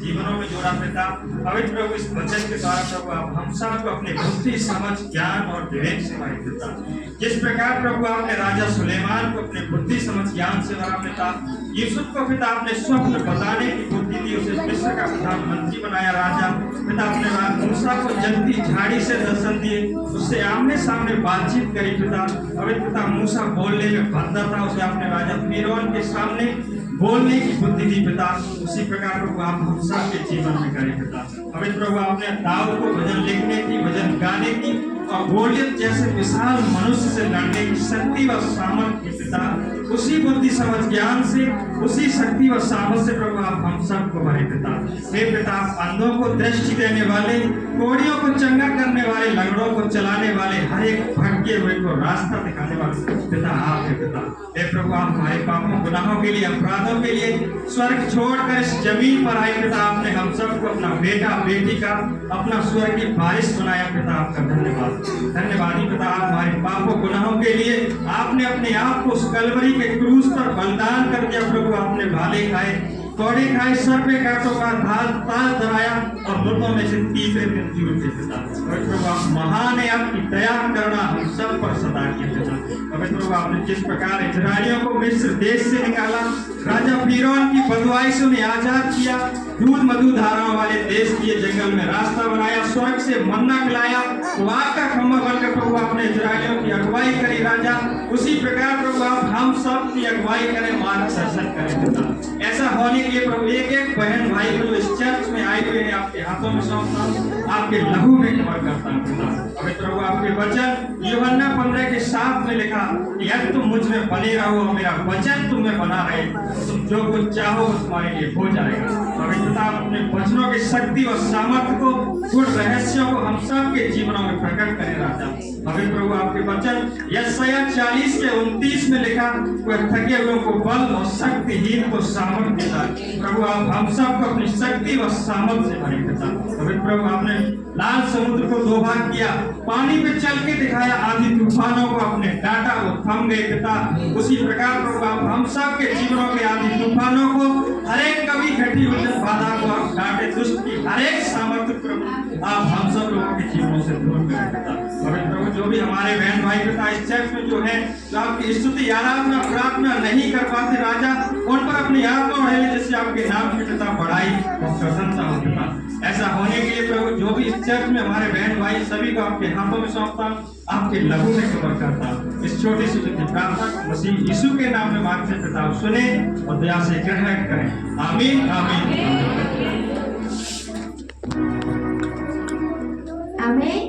जीवनों में जोड़ा पिता। पवित्र प्रभु इस वचन के द्वारा प्रभु आप हम सबको अपने बुद्धि समझ ज्ञान और विवेक से भरे पिता। जिस प्रकार प्रभु आपने राजा सुलेमान को अपने बुद्धि समझ ज्ञान से भरा पिता, यूसुफ को पिता आपने स्वप्न बताने की बुद्धि दी, उसे मिस्र का प्रधानमंत्री बनाया राजा पिता। अपने बाद मूसा को जलती झाड़ी से दर्शन दिए, उससे आमने सामने बातचीत करी पिता। पवित्र पिता मूसा बोलने में बंदा था, उसे आपने राजा फिरौन के सामने बोलने की बुद्धि दी पिता। उसी प्रकार प्रभु आप हम सब के जीवन में करें पिता। पवित्र प्रभु आपने दाऊद को भजन लिखने की, भजन गाने की और गोलियत जैसे विशाल मनुष्य से लड़ने की शक्ति व सामर्थ्य पिता। उसी बुद्धि समझ ज्ञान से, उसी शक्ति व सामर्थ्य से प्रभु आप हम सबको भरे पिता। हे पिता, अंधों को दृष्टि देने वाले, कोढ़ियों को चंगा करने वाले, लंगड़ों को चलाने वाले, हर एक भटके हुए को रास्ता दिखाने वाले पिता आप है पिता। हे प्रभु, आप हमारे पापों गुनाहों के लिए, अपराधों के लिए स्वर्ग छोड़कर इस जमीन पर आए पिता। आपने हम सबको अपना बेटा बेटी का अपना स्वर्ग की बारिश बनाया पिता। आपका धन्यवाद। धन्यवादी पिता, आप हमारे पापों गुनाहों के लिए आपने अपने आप को उस कलवरी के क्रूस पर बलिदान कर दिया प्रभु। आपने भाले खाए, कौड़े खाए, सर पे कांटों का ताज धराया और मृतों में से तीसरे दिन जी उठे पिता। प्रभु आप महान है, आपकी दया करना हम सब पर सदा की पिता। पवित्र प्रभु, आपने जिस प्रकार इस्राएलियों को मिस्र देश से निकाला, राजा फिरौन की बदुआई से उन्हें आजाद किया, दूध मधु धाराओं वाले देश के जंगल में रास्ता बनाया, स्वर्ग से मन्ना खिलाया, वाक का खम्भा बनकर प्रभु आपने इस्राएलियों की अगुवाई करी राजा। उसी प्रकार प्रभु आप हम सब की अगुवाई करें, मार्गदर्शन करें पिता। ऐसा होने के लिए प्रभु एक एक बहन भाई को जो इस चर्च में आए हुए हैं आपके हाथों में सौंपता हूं, आपके लहू में कवर करता हूं पिता। पवित्र प्रभु, आपके वचन यूहन्ना 15:7 में लिखा कि यदि तुम मुझ में बने रहो और मेरा वचन तुम में बना रहे, तुम जो कुछ चाहो वो तुम्हारे लिए हो जाएगा। पवित्र पिता, अपने वचनों की शक्ति और सामर्थ्य को, गुण रहस्यों को हम सब के जीवनों में प्रकट करें राजा। पवित्र प्रभु, आपके वचन यशायाह 40:29 में लिखा, वह थके हुए को बल और शक्तिहीन को सामर्थ्य देता है। प्रभु आप हम सबको अपनी शक्ति व सामर्थ्य से भरे पिता। पवित्र प्रभु, आपने लाल समुद्र को दो भाग किया, पानी पे चल के दिखाया, आंधी तूफानों को आपने डांटा, वो थम गए पिता। उसी प्रकार प्रभु आप हम सब के जीवनों के आंधी तूफानों को, हर एक कभी घटी हुई बाधा को आप डांटे, दुष्ट की हर एक सामर्थ्य प्रभु आप हम सब लोगों के जीवनों से दूर करें पिता। पवित्र प्रभु, जो भी हमारे बहन भाई पिता इस चर्च में जो है, जो आपकी स्तुति आराधना प्रार्थना नहीं कर पाते राजा, उन पर अपनी आत्मा बढ़े जिससे आपके नाम की पिता बढ़ाई और प्रशंसा हो पिता। ऐसा होने के लिए प्रभु, जो भी इस चर्च में हमारे बहन भाई सभी को आपके हाथों में सौंपता, आपके लहू में कवर करता। इस छोटी सी प्रार्थना मसीह यीशु के नाम में मांगते पिता, सुने और दया से ग्रहण करें। आमीन आमीन आमीन।